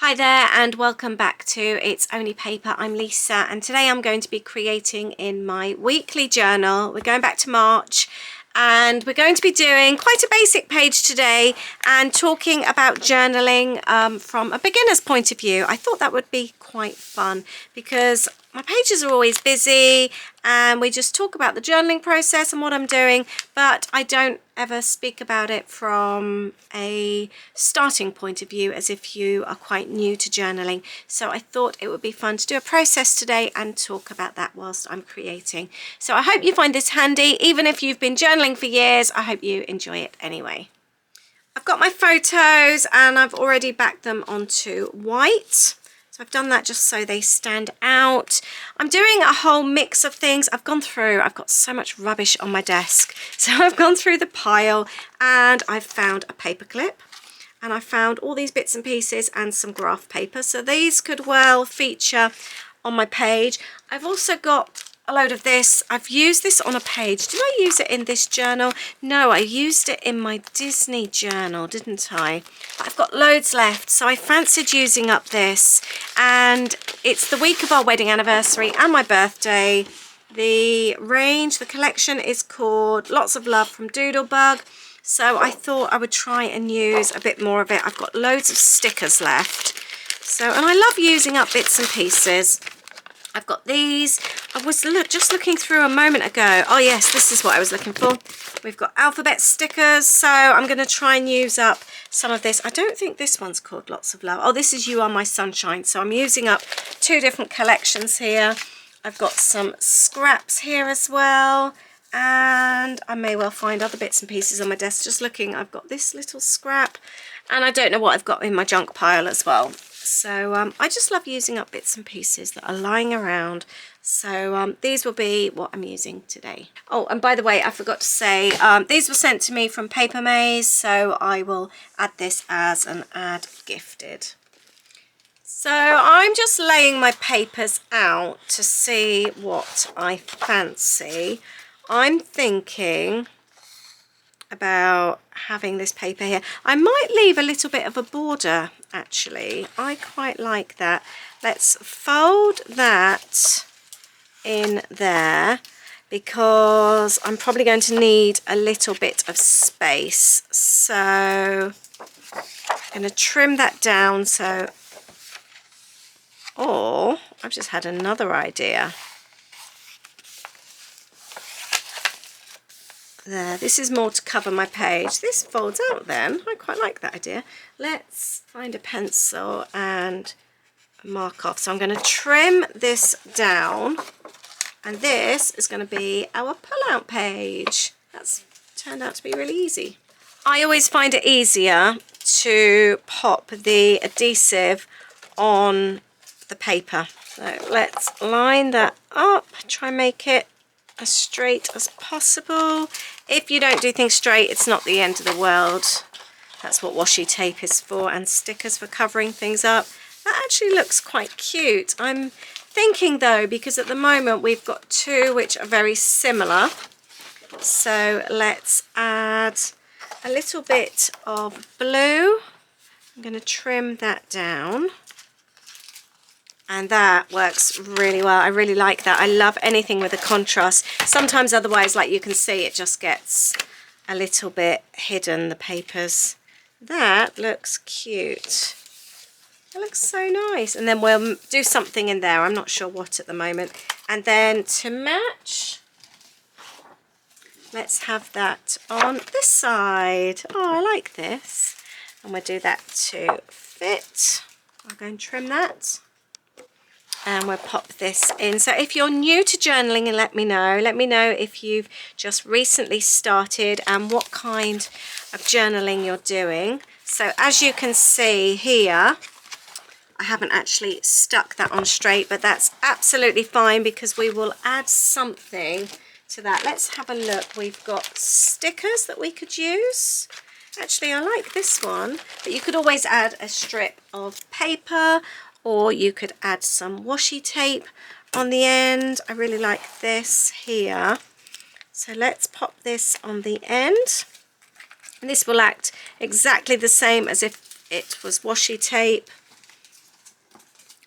Hi there and welcome back to It's Only Paper. I'm Lisa and today I'm going to be creating in my weekly journal. We're going back to March and we're going to be doing quite a basic page today and talking about journaling from a beginner's point of view. I thought that would be quite fun because my pages are always busy and we just talk about the journaling process and what I'm doing, but I don't ever speak about it from a starting point of view as if you are quite new to journaling. So I thought it would be fun to do a process today and talk about that whilst I'm creating. So I hope you find this handy. Even if you've been journaling for years, I hope you enjoy it anyway. I've got my photos and I've already backed them onto white. So I've done that just so they stand out. I'm doing a whole mix of things. I've got so much rubbish on my desk. So I've gone through the pile and I've found a paper clip and I found all these bits and pieces and some graph paper. So these could well feature on my page. I've also got a load of this. I've used this on a page. Did I use it in this journal? No, I used it in my Disney journal, didn't I? I've got loads left, so I fancied using up this. And it's the week of our wedding anniversary and my birthday. The collection is called Lots of Love from Doodlebug. So I thought I would try and use a bit more of it. I've got loads of stickers left. And I love using up bits and pieces. I've got these. I was just looking through a moment ago. Oh yes, this is what I was looking for. We've got alphabet stickers, so I'm going to try and use up some of this. I don't think this one's called Lots of Love. Oh, this is You Are My Sunshine. So I'm using up two different collections here. I've got some scraps here as well. And I may well find other bits and pieces on my desk. Just looking, I've got this little scrap. And I don't know what I've got in my junk pile as well. So I just love using up bits and pieces that are lying around. So these will be what I'm using today. Oh, and by the way, I forgot to say, these were sent to me from Paper Maze, so I will add this as an add gifted. So I'm just laying my papers out to see what I fancy. I'm thinking about having this paper here. I might leave a little bit of a border actually. I quite like that. Let's fold that in there because I'm probably going to need a little bit of space. So I'm going to trim that down. Or I've just had another idea. There, this is more to cover my page. This folds out then. I quite like that idea. Let's find a pencil and mark off. So I'm going to trim this down and this is going to be our pull-out page. That's turned out to be really easy. I always find it easier to pop the adhesive on the paper. So let's line that up, try and make it as straight as possible. If you don't do things straight, it's not the end of the world. That's what washi tape is for, and stickers for covering things up. That actually looks quite cute. I'm thinking though, because at the moment we've got two which are very similar, so let's add a little bit of blue. I'm going to trim that down. And that works really well. I really like that. I love anything with a contrast. Sometimes otherwise, like you can see, it just gets a little bit hidden, the papers. That looks cute. That looks so nice. And then we'll do something in there. I'm not sure what at the moment. And then to match, let's have that on this side. Oh, I like this. And we'll do that to fit. I'll go and trim that. And we'll pop this in. So if you're new to journaling, and let me know if you've just recently started and what kind of journaling you're doing. So as you can see here, I haven't actually stuck that on straight, but that's absolutely fine because we will add something to that. Let's have a look. We've got stickers that we could use. Actually, I like this one, but you could always add a strip of paper, or you could add some washi tape on the end. I really like this here. So let's pop this on the end. And this will act exactly the same as if it was washi tape.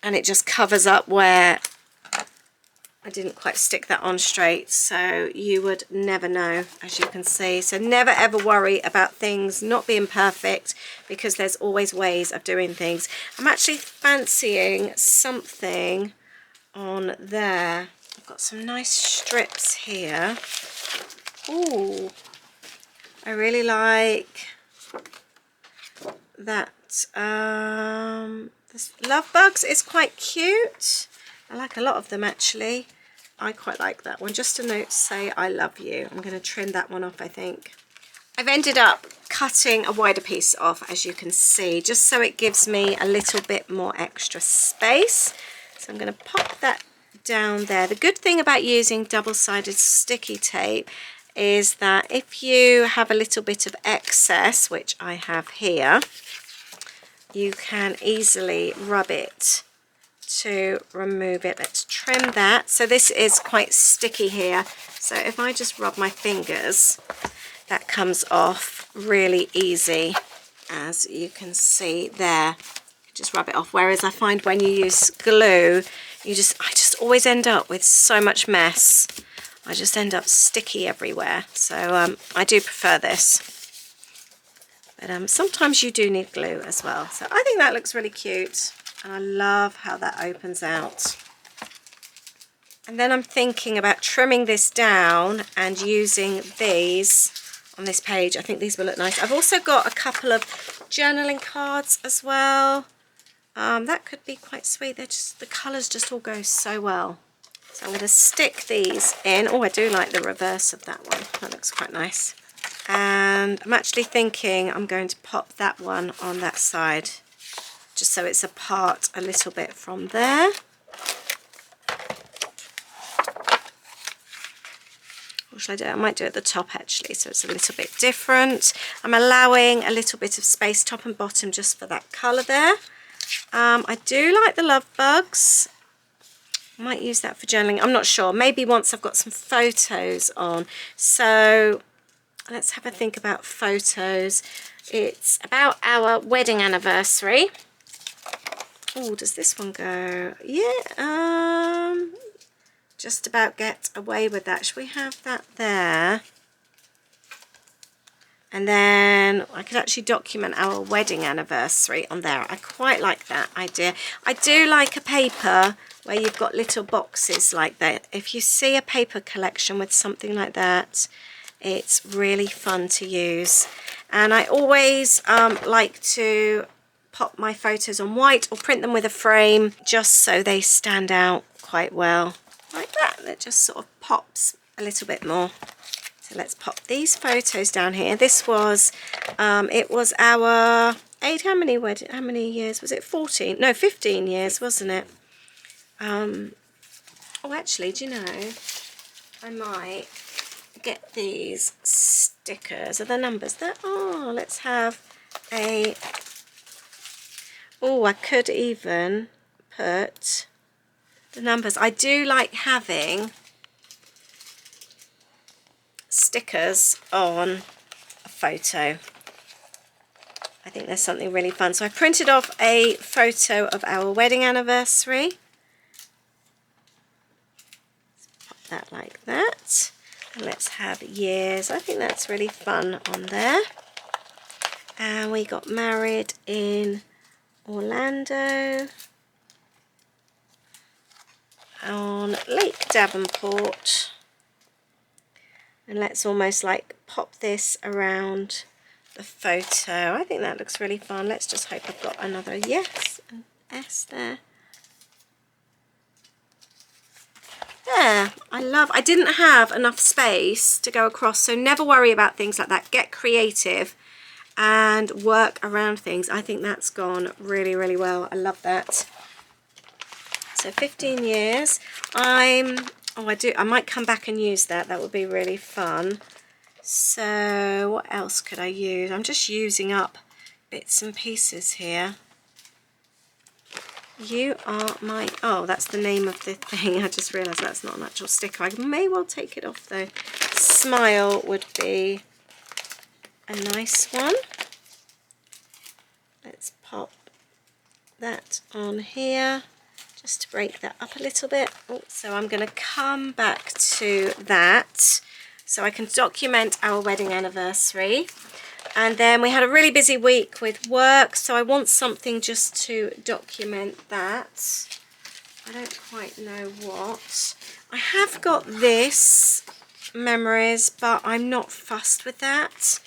and it just covers up where I didn't quite stick that on straight, so you would never know, as you can see. So never ever worry about things not being perfect, because there's always ways of doing things. I'm actually fancying something on there. I've got some nice strips here. Ooh, I really like that. This Love Bugs is quite cute. I like a lot of them actually. I quite like that one. Just a note to say I love you. I'm going to trim that one off, I think. I've ended up cutting a wider piece off, as you can see, just so it gives me a little bit more extra space. So I'm going to pop that down there. The good thing about using double-sided sticky tape is that if you have a little bit of excess, which I have here, you can easily rub it to remove it. Let's trim that. So this is quite sticky here, so if I just rub my fingers, that comes off really easy, as you can see there. Just rub it off, whereas I find when you use glue, I just always end up with so much mess. I just end up sticky everywhere, so I do prefer this. But sometimes you do need glue as well. So I think that looks really cute. And I love how that opens out. And then I'm thinking about trimming this down and using these on this page. I think these will look nice. I've also got a couple of journaling cards as well. That could be quite sweet. They're just, the colours just all go so well. So I'm going to stick these in. Oh, I do like the reverse of that one. That looks quite nice. And I'm actually thinking I'm going to pop that one on that side, just so it's apart a little bit from there. What should I do? I might do it at the top actually, so it's a little bit different. I'm allowing a little bit of space top and bottom just for that colour there. I do like the Love Bugs. I might use that for journaling. I'm not sure. Maybe once I've got some photos on. So let's have a think about photos. It's about our wedding anniversary. Oh, does this one go? Yeah, just about get away with that. Should we have that there? And then I could actually document our wedding anniversary on there. I quite like that idea. I do like a paper where you've got little boxes like that. If you see a paper collection with something like that, it's really fun to use. And I always like to pop my photos on white or print them with a frame, just so they stand out quite well. Like that. That just sort of pops a little bit more. So let's pop these photos down here. This was, it was our how many years was it? 14? No, 15 years, wasn't it? Oh, actually, do you know, I might get these stickers. Are the numbers there? Oh, let's have a, oh, I could even put the numbers. I do like having stickers on a photo. I think there's something really fun. So I printed off a photo of our wedding anniversary. Let's pop that like that. And let's have years. I think that's really fun on there. And we got married in Orlando on Lake Davenport. And let's almost like pop this around the photo. I think that looks really fun. Let's just hope I've got another yes and S there. There, I didn't have enough space to go across, so never worry about things like that. Get creative and work around things. I think that's gone really, really well. I love that. So 15 years. I might come back and use that. That would be really fun. So what else could I use? I'm just using up bits and pieces here. You are my, oh, that's the name of the thing. I just realised that's not an actual sticker. I may well take it off though. Smile would be a nice one. Let's pop that on here. just to break that up a little bit. Oh, so I'm going to come back to that so I can document our wedding anniversary. And then we had a really busy week with work, so I want something just to document that. I don't quite know what. I have got this, memories, but I'm not fussed with that.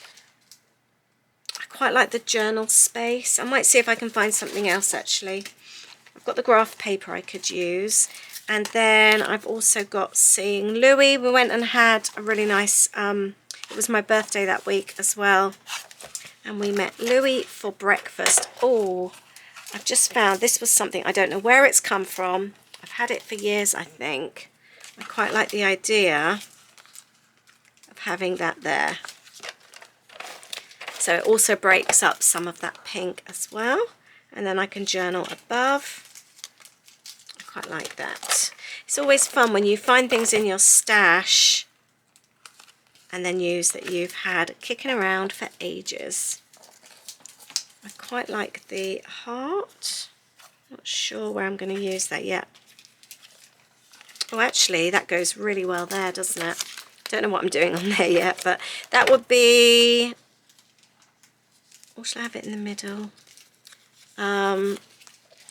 I quite like the journal space. I might see if I can find something else actually. I've got the graph paper I could use. And then I've also got seeing Louis. We went and had a really nice, it was my birthday that week as well. And we met Louis for breakfast. Oh, I've just found, this was something, I don't know where it's come from. I've had it for years, I think. I quite like the idea of having that there. So it also breaks up some of that pink as well. And then I can journal above. I quite like that. It's always fun when you find things in your stash and then use that you've had kicking around for ages. I quite like the heart. Not sure where I'm going to use that yet. Oh, actually, that goes really well there, doesn't it? Don't know what I'm doing on there yet, but that would be... Or shall I have it in the middle? Oh,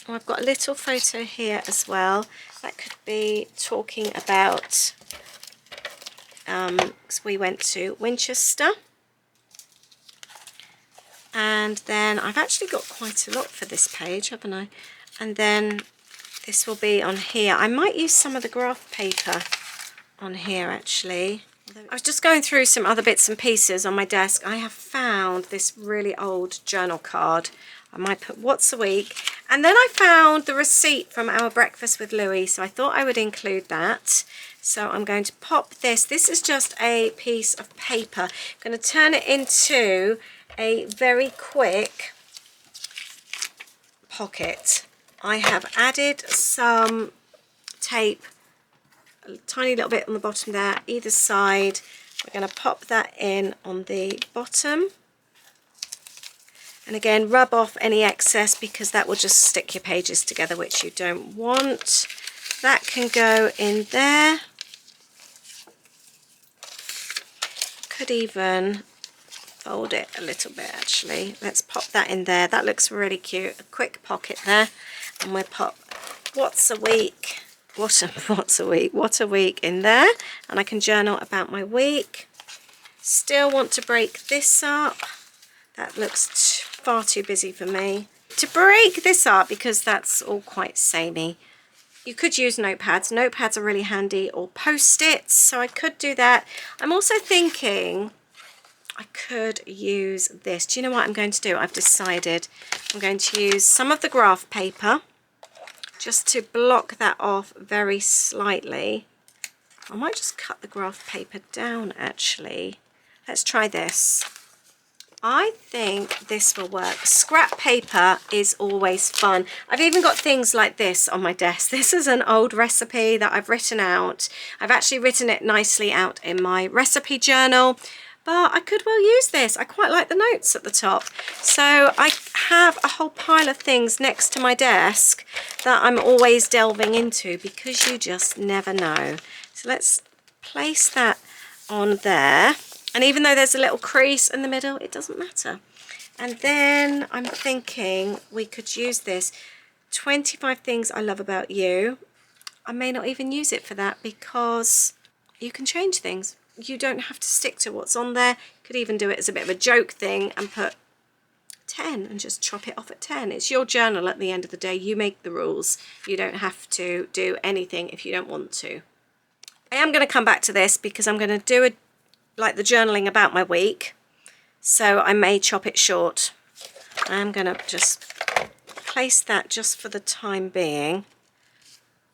I've got a little photo here as well. That could be talking about... because we went to Winchester. And then I've actually got quite a lot for this page, haven't I? And then this will be on here. I might use some of the graph paper on here actually. I was just going through some other bits and pieces on my desk. I have found this really old journal card. I might put what's a week. And then I found the receipt from our breakfast with Louis, so I thought I would include that. So I'm going to pop this. This is just a piece of paper. I'm going to turn it into a very quick pocket. I have added some tape, a tiny little bit on the bottom there, either side. We're going to pop that in on the bottom. And again, rub off any excess because that will just stick your pages together, which you don't want. That can go in there. Could even fold it a little bit actually. Let's pop that in there. That looks really cute. A quick pocket there. And we'll pop what's a week. What a week in there. And I can journal about my week. Still want to break this up. That looks far too busy for me. To break this up, because that's all quite samey, you could use notepads. Notepads are really handy, or post-its, so I could do that. I'm also thinking I could use this. Do you know what I'm going to do? I've decided I'm going to use some of the graph paper just to block that off very slightly. I might just cut the graph paper down actually. Let's try this. I think this will work. Scrap paper is always fun. I've even got things like this on my desk. This is an old recipe that I've written out. I've actually written it nicely out in my recipe journal, but I could well use this. I quite like the notes at the top. So I have a whole pile of things next to my desk that I'm always delving into because you just never know. So let's place that on there. And even though there's a little crease in the middle, it doesn't matter. And then I'm thinking we could use this. 25 things I love about you. I may not even use it for that because you can change things. You don't have to stick to what's on there. You could even do it as a bit of a joke thing and put 10 and just chop it off at 10. It's your journal at the end of the day. You make the rules. You don't have to do anything if you don't want to. I am going to come back to this because I'm going to do like the journaling about my week, so I may chop it short. I'm going to just place that just for the time being,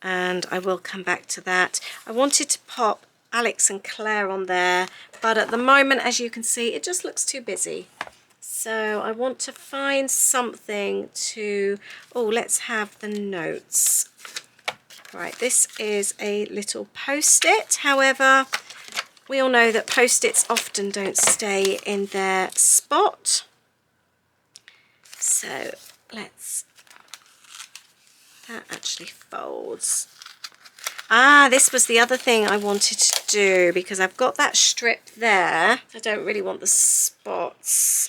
and I will come back to that. I wanted to pop Alex and Claire on there, but at the moment, as you can see, it just looks too busy. So I want to find something to... Oh, let's have the notes. Right, this is a little post-it. However, we all know that post-its often don't stay in their spot. So let's That actually folds. Ah, this was the other thing I wanted to do, because I've got that strip there. I don't really want the spots.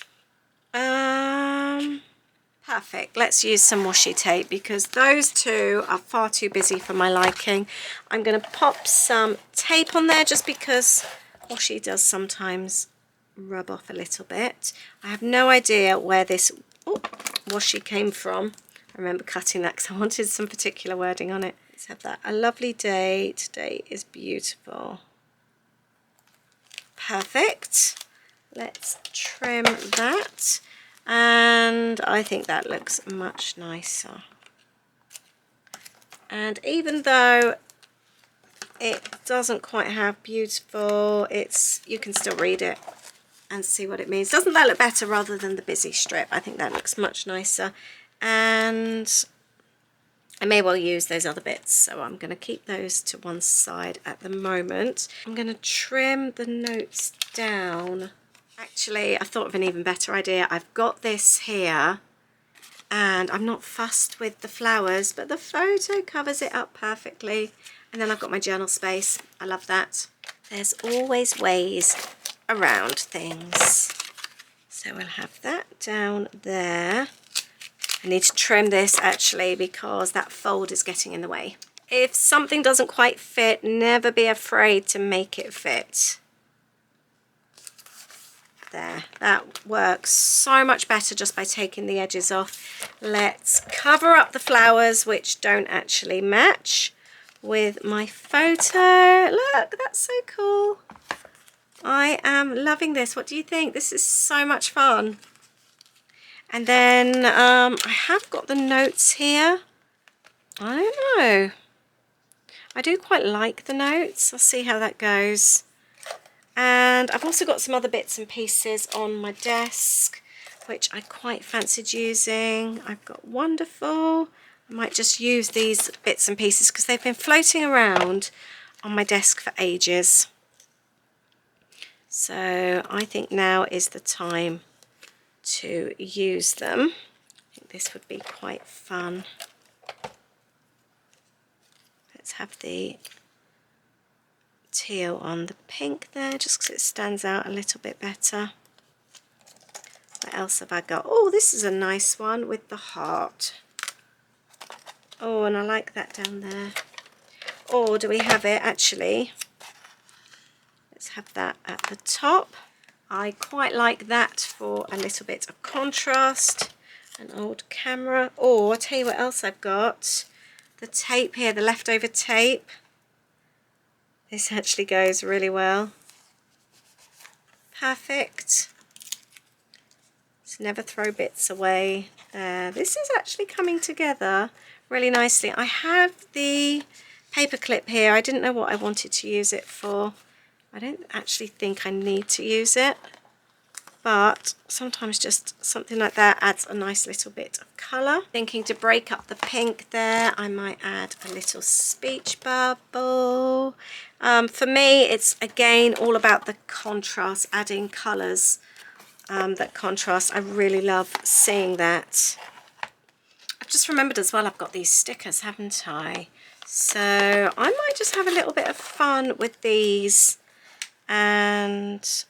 Perfect. Let's use some washi tape, because those two are far too busy for my liking. I'm going to pop some tape on there just because washi does sometimes rub off a little bit. I have no idea where this washi came from. I remember cutting that because I wanted some particular wording on it. Let's have that. A lovely day. Today is beautiful. Perfect. Let's trim that. And I think that looks much nicer. And even though it doesn't quite have beautiful, you can still read it and see what it means. Doesn't that look better rather than the busy strip? I think that looks much nicer. And I may well use those other bits, so I'm going to keep those to one side at the moment. I'm going to trim the notes down. Actually, I thought of an even better idea. I've got this here, and I'm not fussed with the flowers, but the photo covers it up perfectly. And then I've got my journal space. I love that. There's always ways around things. So we'll have that down there. I need to trim this actually, because that fold is getting in the way. If something doesn't quite fit, never be afraid to make it fit. There, that works so much better just by taking the edges off. Let's cover up the flowers which don't actually match with my photo. Look, that's so cool. I am loving this. What do you think? This is so much fun. And then I have got the notes here. I don't know. I do quite like the notes. I'll see how that goes. And I've also got some other bits and pieces on my desk, which I quite fancied using. I've got Wonderful. I might just use these bits and pieces because they've been floating around on my desk for ages. So I think now is the time to use them. I think this would be quite fun. Let's have the teal on the pink there, just because it stands out a little bit better. What else have I got? Oh, this is a nice one with the heart. Oh, and I like that down there. Or do we have it actually? Let's have that at the top. I quite like that for a little bit of contrast. An old camera. Or I'll tell you what else I've got. The tape here, the leftover tape. This actually goes really well. Perfect. Just never throw bits away. This is actually coming together really nicely. I have the paper clip here. I didn't know what I wanted to use it for. I don't actually think I need to use it, but sometimes just something like that adds a nice little bit of colour. Thinking to break up the pink there, I might add a little speech bubble. For me, it's again all about the contrast, adding colours that contrast. I really love seeing that. I've just remembered as well, I've got these stickers, haven't I? So I might just have a little bit of fun with these and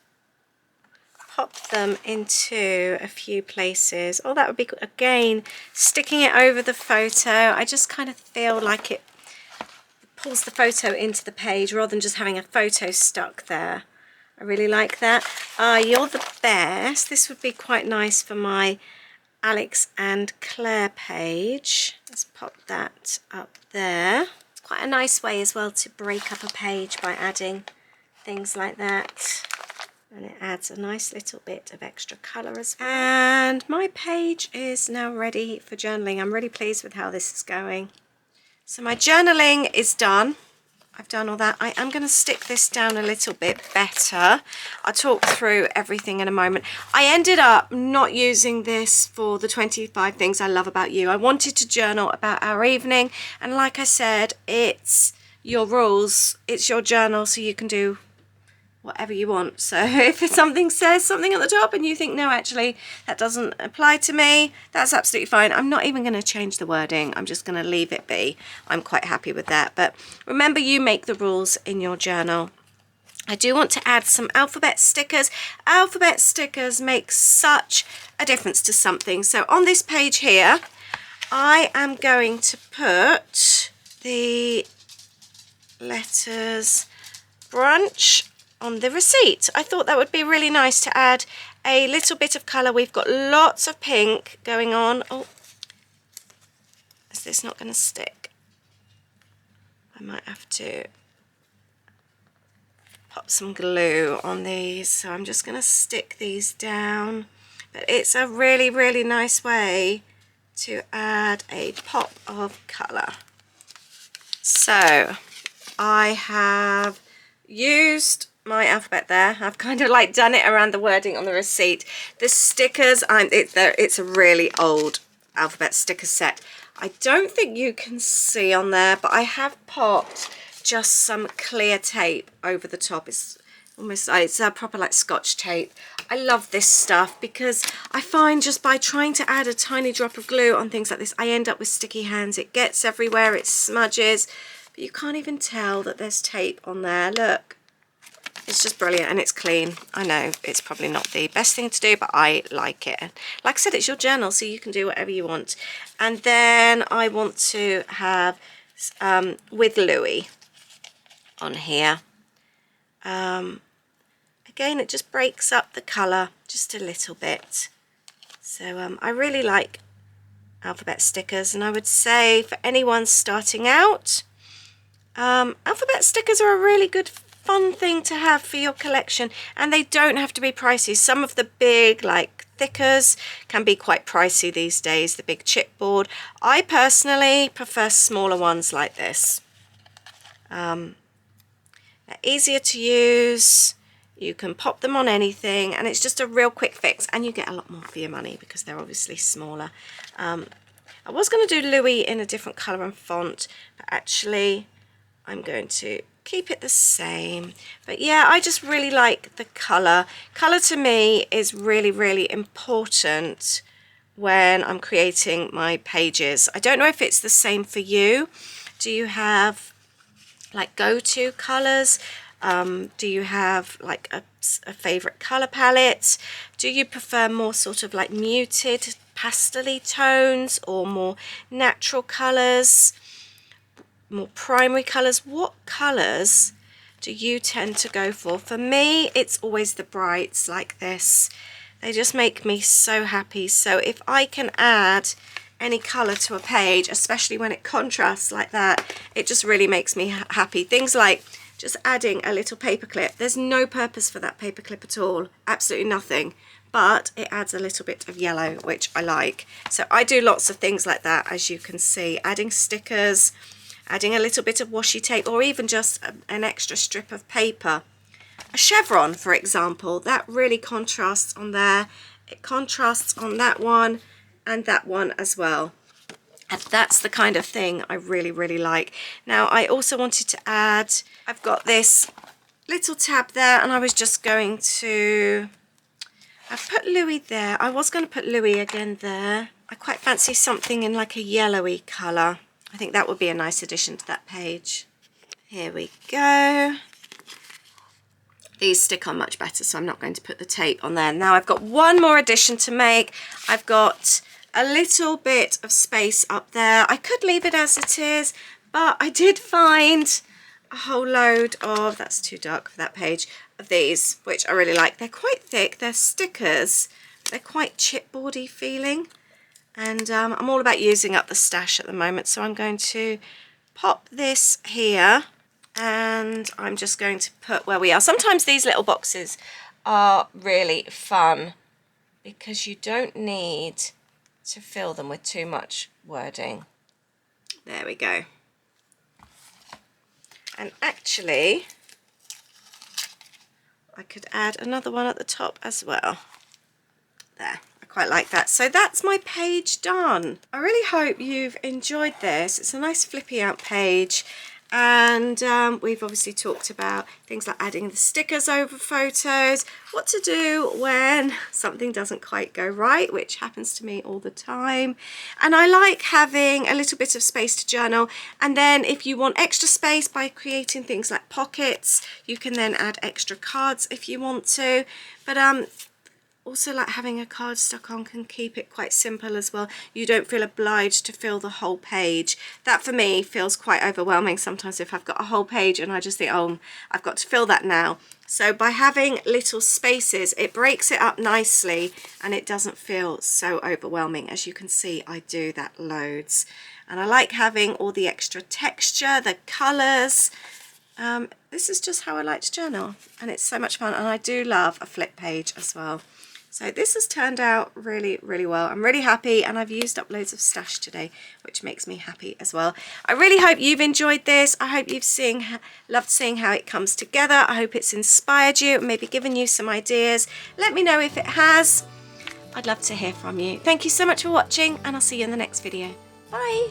pop them into a few places. Oh, that would be good. Again, sticking it over the photo. I just kind of feel like it pulls the photo into the page rather than just having a photo stuck there. I really like that. You're the best. This would be quite nice for my Alex and Claire page. Let's pop that up there. It's quite a nice way as well to break up a page by adding things like that. And it adds a nice little bit of extra colour as well. And my page is now ready for journaling. I'm really pleased with how this is going. So my journaling is done. I've done all that. I am going to stick this down a little bit better. I'll talk through everything in a moment. I ended up not using this for the 25 things I love about you. I wanted to journal about our evening, and like I said, it's your rules, it's your journal, so you can do whatever you want. So if something says something at the top and you think, no, actually that doesn't apply to me, that's absolutely fine. I'm not even going to change the wording. I'm just going to leave it be. I'm quite happy with that. But remember, you make the rules in your journal. I do want to add some alphabet stickers. Alphabet stickers make such a difference to something. So on this page here, I am going to put the letters brunch on the receipt. I thought that would be really nice to add a little bit of colour. We've got lots of pink going on. Oh, is this not going to stick? I might have to pop some glue on these. So I'm just going to stick these down. But it's a really, really nice way to add a pop of colour. So I have used my alphabet there. I've kind of like done it around the wording on the receipt. The stickers, it's a really old alphabet sticker set. I don't think you can see on there, but I have popped just some clear tape over the top. It's almost like it's a proper like Scotch tape. I love this stuff because I find just by trying to add a tiny drop of glue on things like this, I end up with sticky hands. It gets everywhere, it smudges, but you can't even tell that there's tape on there. Look. It's just brilliant and it's clean. I know it's probably not the best thing to do, but I like it. Like I said, it's your journal, so you can do whatever you want. And then I want to have with Louis on here. Again, it just breaks up the colour just a little bit. So I really like alphabet stickers, and I would say for anyone starting out, alphabet stickers are a really good fun thing to have for your collection, and they don't have to be pricey. Some of the big like thickers can be quite pricey these days, the big chipboard. I personally prefer smaller ones like this. They're easier to use, you can pop them on anything, and it's just a real quick fix, and you get a lot more for your money because they're obviously smaller. I was going to do Louis in a different colour and font, but actually I'm going to keep it the same. But yeah, I just really like the colour. Colour to me is really, really important when I'm creating my pages. I don't know if it's the same for you. Do you have like go-to colours? Do you have like a favourite colour palette? Do you prefer more sort of like muted pastel-y tones or more natural colours? More primary colours? What colours do you tend to go for? For me, it's always the brights like this. They just make me so happy. So if I can add any colour to a page, especially when it contrasts like that, it just really makes me happy. Things like just adding a little paper clip. There's no purpose for that paper clip at all, absolutely nothing, but it adds a little bit of yellow, which I like. So I do lots of things like that, as you can see, adding stickers, adding a little bit of washi tape, or even just an extra strip of paper. A chevron, for example, that really contrasts on there. It contrasts on that one and that one as well. And that's the kind of thing I really, really like. Now, I also wanted to add, I've got this little tab there, and I was just going to, I've put Louis there. I was going to put Louis again there. I quite fancy something in like a yellowy colour. I think that would be a nice addition to that page. Here we go. These stick on much better, so I'm not going to put the tape on there. Now I've got one more addition to make. I've got a little bit of space up there. I could leave it as it is, but I did find a whole load of, that's too dark for that page, of these, which I really like. They're quite thick, they're stickers. They're quite chipboardy feeling. And I'm all about using up the stash at the moment, so I'm going to pop this here, and I'm just going to put where we are. Sometimes these little boxes are really fun because you don't need to fill them with too much wording. There we go. And actually, I could add another one at the top as well. There. Quite like that. So that's my page done. I really hope you've enjoyed this. It's a nice flippy out page, And we've obviously talked about things like adding the stickers over photos, what to do when something doesn't quite go right, which happens to me all the time. And I like having a little bit of space to journal, and then if you want extra space by creating things like pockets, you can then add extra cards if you want to. But also, like having a card stuck on can keep it quite simple as well. You don't feel obliged to fill the whole page. That for me feels quite overwhelming sometimes if I've got a whole page and I just think, oh, I've got to fill that now. So by having little spaces, it breaks it up nicely and it doesn't feel so overwhelming. As you can see, I do that loads. And I like having all the extra texture, the colours. This is just how I like to journal, and it's so much fun. And I do love a flip page as well. So this has turned out really, really well. I'm really happy, and I've used up loads of stash today, which makes me happy as well. I really hope you've enjoyed this. I hope you've loved seeing how it comes together. I hope it's inspired you and maybe given you some ideas. Let me know if it has. I'd love to hear from you. Thank you so much for watching, and I'll see you in the next video. Bye.